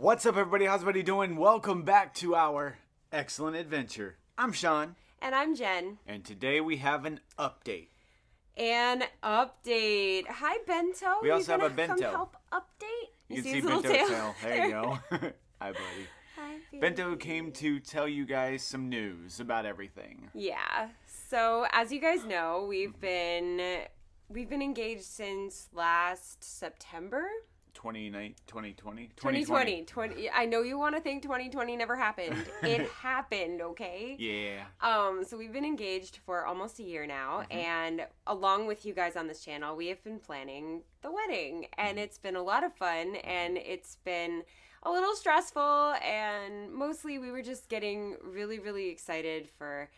What's up, everybody? How's everybody doing? Welcome back to our excellent adventure. I'm Sean. And I'm Jen. And today we have an update. Hi, Bento. We also have a Bento. Come help update? You can see Bento's tail. There you go. Hi, buddy. Hi, baby. Bento came to tell you guys some news about everything. Yeah. So, as you guys know, we've been engaged since last September. 2020. I know you want to think 2020 never happened. It happened, okay? Yeah. So we've been engaged for almost a year now, and along with you guys on this channel, we have been planning the wedding, and it's been a lot of fun, and it's been a little stressful, and mostly we were just getting really, really excited for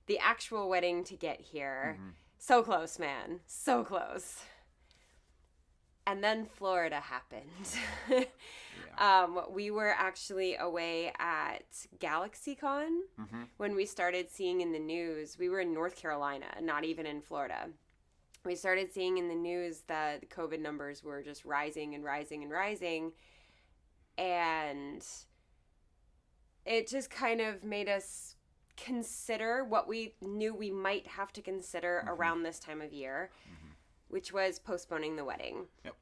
the actual wedding to get here. So close, man. So close. And then Florida happened. We were actually away at GalaxyCon when we started seeing in the news. We were in North Carolina, not even in Florida. We started seeing in the news that the COVID numbers were just rising and rising and rising. And it just kind of made us consider what we knew we might have to consider around this time of year. Which was postponing the wedding. Yep.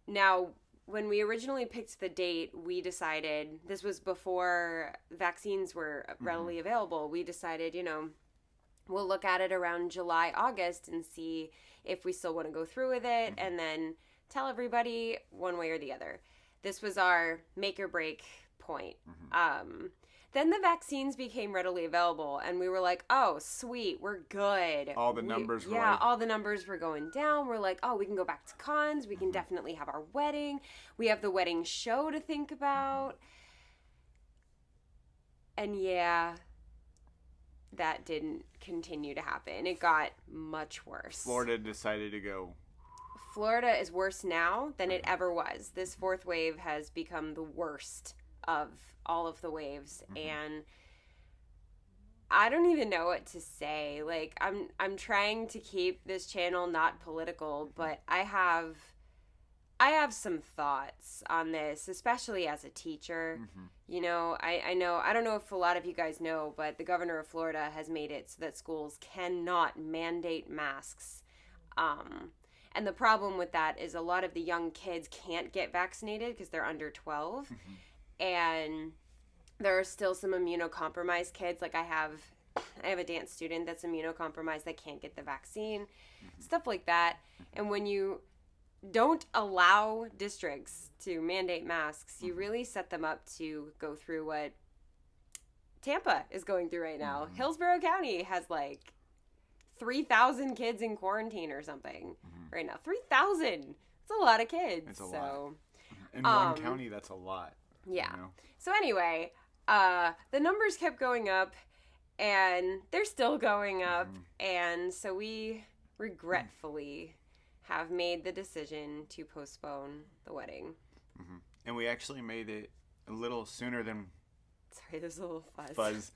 Now, when we originally picked the date, we decided, this was before vaccines were readily available, we decided, we'll look at it around July, August and see if we still want to go through with it and then tell everybody one way or the other. This was our make or break point. Then the vaccines became readily available, and we were like, oh, sweet, we're good. All the numbers were all the numbers were going down. We're like, oh, we can go back to cons. We can definitely have our wedding. We have the wedding show to think about. And yeah, that didn't continue to happen. It got much worse. Florida decided to go. Florida is worse now than it ever was. This fourth wave has become the worst of all of the waves, and I don't even know what to say. Like, I'm trying to keep this channel not political, but I have some thoughts on this, especially as a teacher. I don't know if a lot of you guys know, but the governor of Florida has made it so that schools cannot mandate masks. And the problem with that is a lot of the young kids can't get vaccinated because they're under 12. And there are still some immunocompromised kids. Like I have a dance student that's immunocompromised that can't get the vaccine, stuff like that. And when you don't allow districts to mandate masks, you really set them up to go through what Tampa is going through right now. Hillsborough County has like 3,000 kids in quarantine or something right now. 3,000! It's a lot of kids. It's a lot. In one county, that's a lot. Yeah. So anyway, the numbers kept going up, and they're still going up, and so we regretfully have made the decision to postpone the wedding. And we actually made it a little sooner than... Sorry, there's a little fuzz.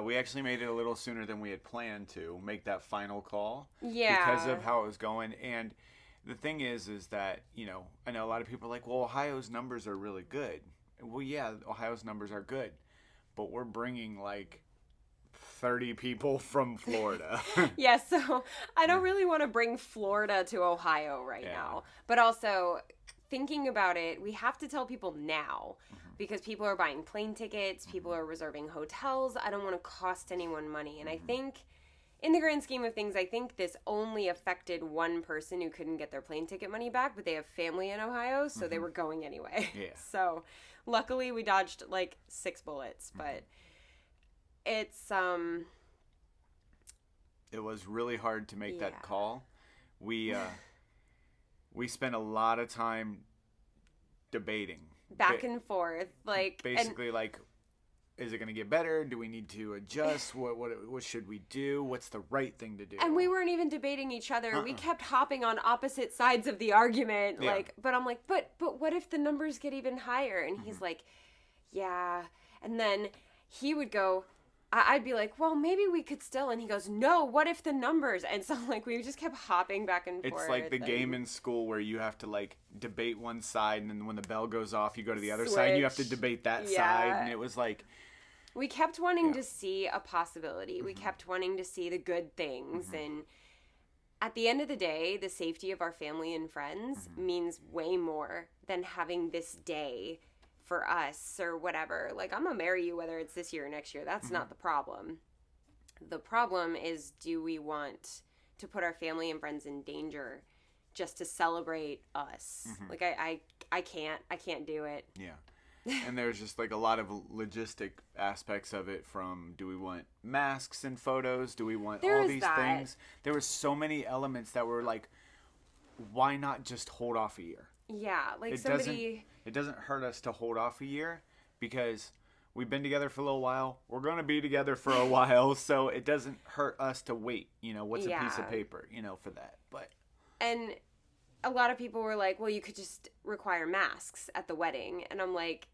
We actually made it a little sooner than we had planned to make that final call. Yeah. Because of how it was going, and the thing is that, I know a lot of people are like, well, Ohio's numbers are really good. Well, yeah, Ohio's numbers are good, but we're bringing like 30 people from Florida. Yeah, so I don't really want to bring Florida to Ohio right now. But also, thinking about it, we have to tell people now because people are buying plane tickets, people are reserving hotels. I don't want to cost anyone money. And I think, in the grand scheme of things, I think this only affected one person who couldn't get their plane ticket money back, but they have family in Ohio, so they were going anyway. Yeah. So luckily we dodged like 6 bullets, but it's it was really hard to make that call. We spent a lot of time debating back and forth, like basically like, is it going to get better? Do we need to adjust? What should we do? What's the right thing to do? And we weren't even debating each other. We kept hopping on opposite sides of the argument. But I'm like, but what if the numbers get even higher? And he's like, yeah. And then he would go, I'd be like, well, maybe we could still. And he goes, no, what if the numbers? And so, like, we just kept hopping back and forth. It's like the game in school where you have to, like, debate one side, and then when the bell goes off, you go to the other side, and you have to debate that side. And it was like... We kept wanting to see a possibility. We kept wanting to see the good things. And at the end of the day, the safety of our family and friends means way more than having this day for us or whatever. Like, I'm gonna marry you whether it's this year or next year. That's not the problem. The problem is, do we want to put our family and friends in danger just to celebrate us? Like, I can't do it. Yeah. And there's just like a lot of logistic aspects of it, from do we want masks and photos? Do we want all these things? There were so many elements that were like, why not just hold off a year? Yeah, like it doesn't hurt us to hold off a year, because we've been together for a little while. We're going to be together for a while, so it doesn't hurt us to wait. You know, what's a piece of paper, you know, for that. And a lot of people were like, well, you could just require masks at the wedding. And I'm like,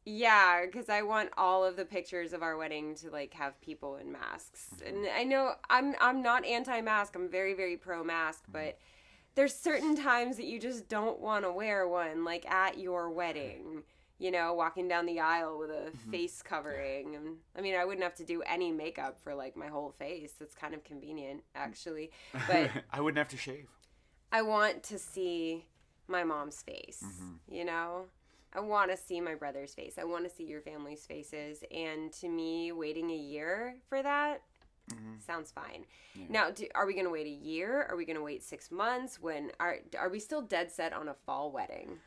yeah, because I want all of the pictures of our wedding to, like, have people in masks. And I know I'm not anti-mask. I'm very, very pro-mask, but there's certain times that you just don't want to wear one, like at your wedding, you know, walking down the aisle with a face covering. And I mean, I wouldn't have to do any makeup for, like, my whole face. It's kind of convenient, actually. But I wouldn't have to shave. I want to see my mom's face, you know? I want to see my brother's face. I want to see your family's faces. And to me, waiting a year for that sounds fine. Yeah. Now, are we going to wait a year? Are we going to wait 6 months? When are we still dead set on a fall wedding?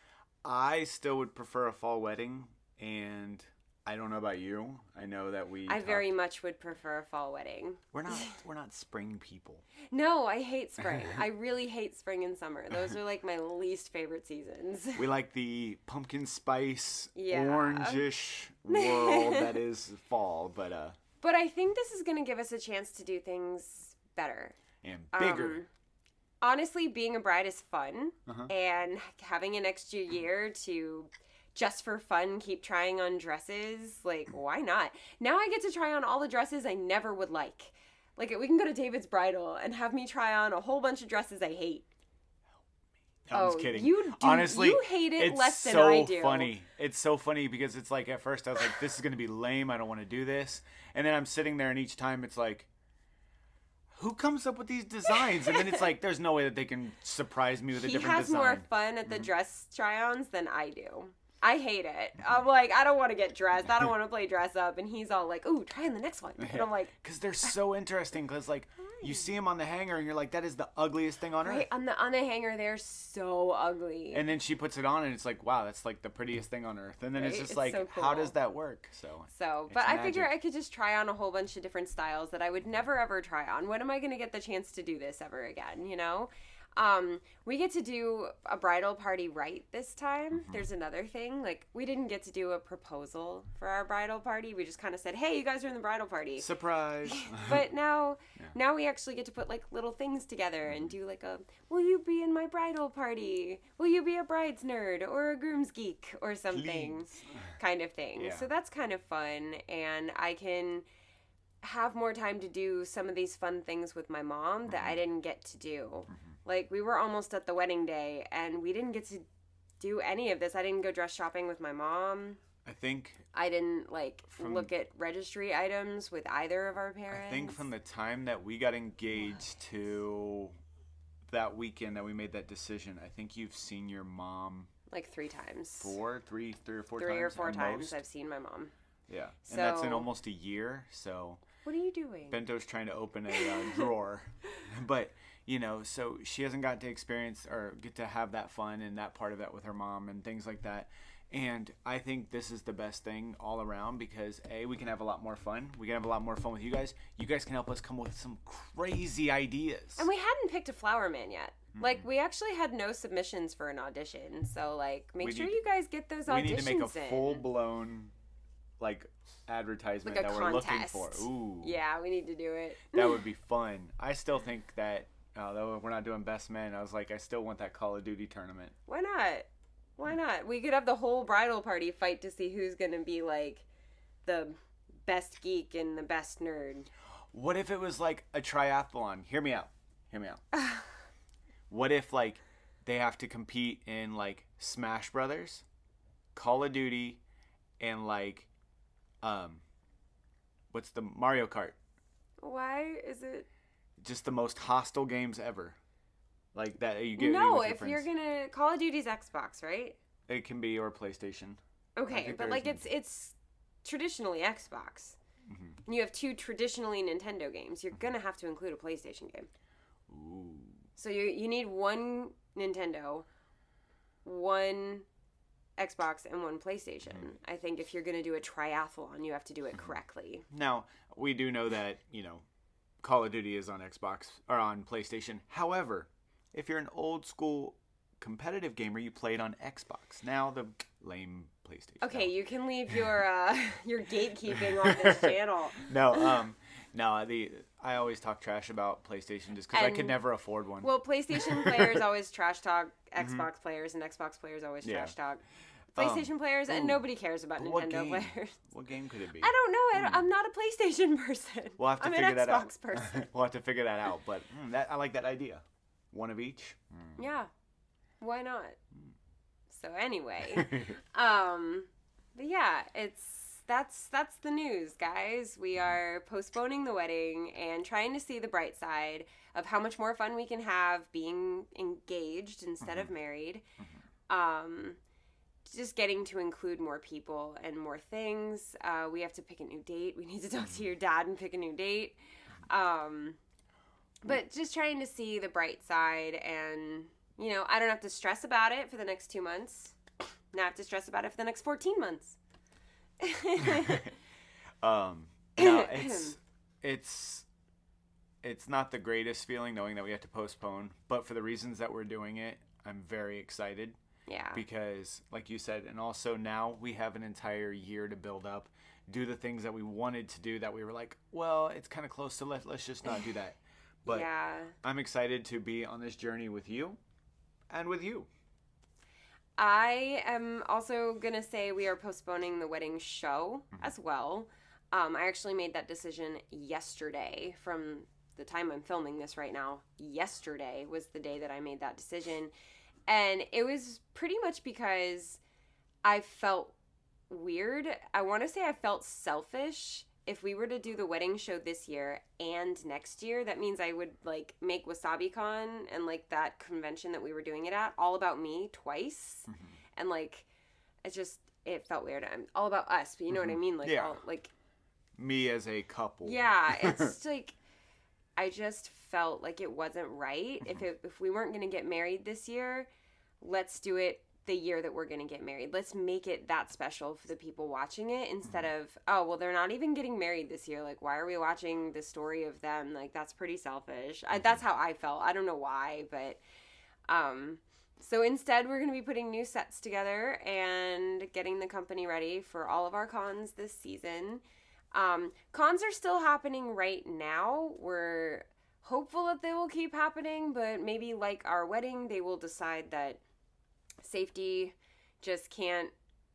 I still would prefer a fall wedding, and I don't know about you. I know that I very much would prefer a fall wedding. We're not spring people. No, I hate spring. I really hate spring and summer. Those are like my least favorite seasons. We like the pumpkin spice, orangish world that is fall, but I think this is going to give us a chance to do things better. And bigger. Honestly, being a bride is fun, and having an extra year to just for fun keep trying on dresses, like, why not? Now I get to try on all the dresses I never would like. Like, we can go to David's Bridal and have me try on a whole bunch of dresses I hate. I'm just kidding. Honestly, you hate it less than I do. It's so funny because it's like, at first I was like, this is going to be lame. I don't want to do this. And then I'm sitting there, and each time it's like, who comes up with these designs? And then it's like, there's no way that they can surprise me with a different design. He has more fun at the dress try-ons than I do. I hate it. I'm like, I don't want to get dressed. I don't want to play dress up. And he's all like, ooh, try on the next one. And I'm like... Because they're so interesting. Because, like, you see them on the hanger, and you're like, that is the ugliest thing on earth. On the hanger, they're so ugly. And then she puts it on, and it's like, wow, that's, like, the prettiest thing on earth. And then it's just it's like, so cool. How does that work? But I figure I could just try on a whole bunch of different styles that I would never, ever try on. When am I going to get the chance to do this ever again, you know? We get to do a bridal party right this time. There's another thing. Like, we didn't get to do a proposal for our bridal party. We just kind of said, hey, you guys are in the bridal party. Surprise. But now we actually get to put, like, little things together and do, like, will you be in my bridal party? Will you be a bride's nerd or a groom's geek or something? Please. Kind of thing. Yeah. So that's kind of fun. And I can have more time to do some of these fun things with my mom that I didn't get to do. Like, we were almost at the wedding day, and we didn't get to do any of this. I didn't go dress shopping with my mom. I didn't, like, look at registry items with either of our parents. I think from the time that we got engaged to that weekend that we made that decision, I think you've seen your mom... Like 3 times. Three or four times? 3 or 4 times I've seen my mom. Yeah, and that's in almost a year, so... What are you doing? Bento's trying to open a drawer. But... You know, so she hasn't got to experience or get to have that fun and that part of that with her mom and things like that. And I think this is the best thing all around because, A, we can have a lot more fun. We can have a lot more fun with you guys. You guys can help us come up with some crazy ideas. And we hadn't picked a flower man yet. Like, we actually had no submissions for an audition. So, like, make sure you guys get those auditions in. We need to make a full-blown, like, advertisement like that we're looking for. Ooh. Yeah, we need to do it. That would be fun. I still think that... though we're not doing best men, I was like, I still want that Call of Duty tournament. Why not? We could have the whole bridal party fight to see who's going to be, like, the best geek and the best nerd. What if it was like a triathlon? Hear me out. What if like they have to compete in like Smash Brothers, Call of Duty, and like what's the Mario Kart? Why is it just the most hostile games ever? Like that you get. No, if you're gonna Call of Duty's Xbox, right? It can be or PlayStation. Okay, but like it's traditionally Xbox. Mm-hmm. And you have 2 traditionally Nintendo games. You're gonna have to include a PlayStation game. Ooh. So you need 1 Nintendo, 1 Xbox, and 1 PlayStation. Mm-hmm. I think if you're gonna do a triathlon, you have to do it correctly. Now we do know that Call of Duty is on Xbox or on PlayStation. However, if you're an old school competitive gamer, you play it on Xbox. Now the lame PlayStation. Okay, you can leave your gatekeeping on this channel. No, I always talk trash about PlayStation just because I could never afford one. Well, PlayStation players always trash talk Xbox players, and Xbox players always trash talk PlayStation players, and nobody cares about Nintendo players. What game could it be? I don't know. I'm not a PlayStation person. We'll have to I'm figure an that out. Xbox person. We'll have to figure that out. But I like that idea. One of each. Yeah. Why not? So anyway, but yeah, that's the news, guys. We are postponing the wedding and trying to see the bright side of how much more fun we can have being engaged instead of married. Just getting to include more people and more things. We have to pick a new date. We need to talk to your dad and pick a new date. But just trying to see the bright side, and I don't have to stress about it for the next 2 months. Now I have to stress about it for the next 14 months. No, it's not the greatest feeling knowing that we have to postpone, but for the reasons that we're doing it, I'm very excited. Yeah. Because, like you said, and also now we have an entire year to build up, do the things that we wanted to do that we were like, well, it's kind of close, so let's just not do that. But yeah. I'm excited to be on this journey with you and with you. I am also going to say we are postponing the wedding show as well. I actually made that decision yesterday. From the time I'm filming this right now, yesterday was the day that I made that decision. And it was pretty much because I felt weird. I want to say I felt selfish. If we were to do the wedding show this year and next year, that means I would like make WasabiCon and like that convention that we were doing it at all about me twice. And like it felt weird. I'm all about us, but you know what I mean? Like all, like me as a couple. Yeah, it's like I just felt like it wasn't right. If we weren't going to get married this year, let's do it the year that we're going to get married. Let's make it that special for the people watching it instead of, oh, well, they're not even getting married this year. Like, why are we watching the story of them? Like, that's pretty selfish. That's how I felt. I don't know why, but so instead we're going to be putting new sets together and getting the company ready for all of our cons this season. Cons are still happening right now. We're hopeful that they will keep happening, but maybe like our wedding, they will decide that safety just can't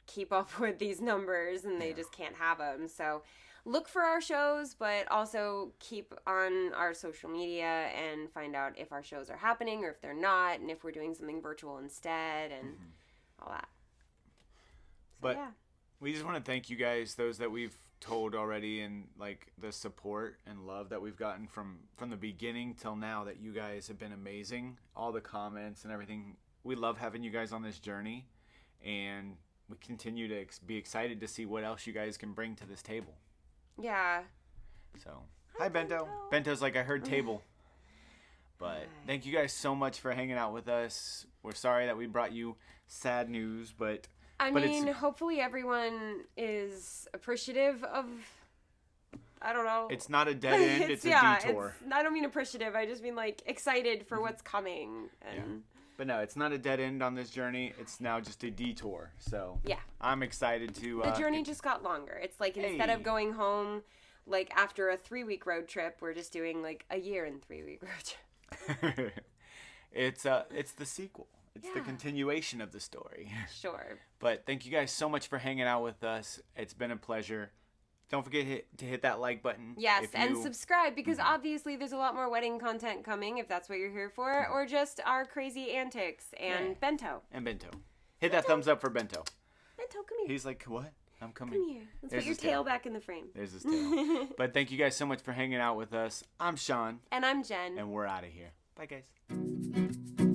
keep up with these numbers and they just can't have them. So look for our shows, but also keep on our social media and find out if our shows are happening or if they're not, and if we're doing something virtual instead and all that. So, but we just want to thank you guys, those that we've told already, and like the support and love that we've gotten from the beginning till now, that you guys have been amazing. All the comments and everything. We love having you guys on this journey, and we continue to be excited to see what else you guys can bring to this table. Yeah. So, hi Bento. Bento's like, I heard table. But thank you guys so much for hanging out with us. We're sorry that we brought you sad news, but I mean, hopefully everyone is appreciative of, I don't know. It's not a dead end, it's a detour. I don't mean appreciative, I just mean like excited for what's coming. And But no, it's not a dead end on this journey. It's now just a detour. So yeah, I'm excited to... the journey just got longer. It's like instead of going home like after a 3-week road trip, we're just doing like a year and 3-week road trip. It's the sequel. It's the continuation of the story. Sure. But thank you guys so much for hanging out with us. It's been a pleasure. don't forget to hit that like button. Yes, and subscribe, because obviously there's a lot more wedding content coming if that's what you're here for, or just our crazy antics and Bento. And Bento. Hit that thumbs up for Bento. Bento, come here. He's like, what? I'm coming. Come here. Let's put your tail back in the frame. There's his tail. But thank you guys so much for hanging out with us. I'm Sean. And I'm Jen. And we're out of here. Bye, guys.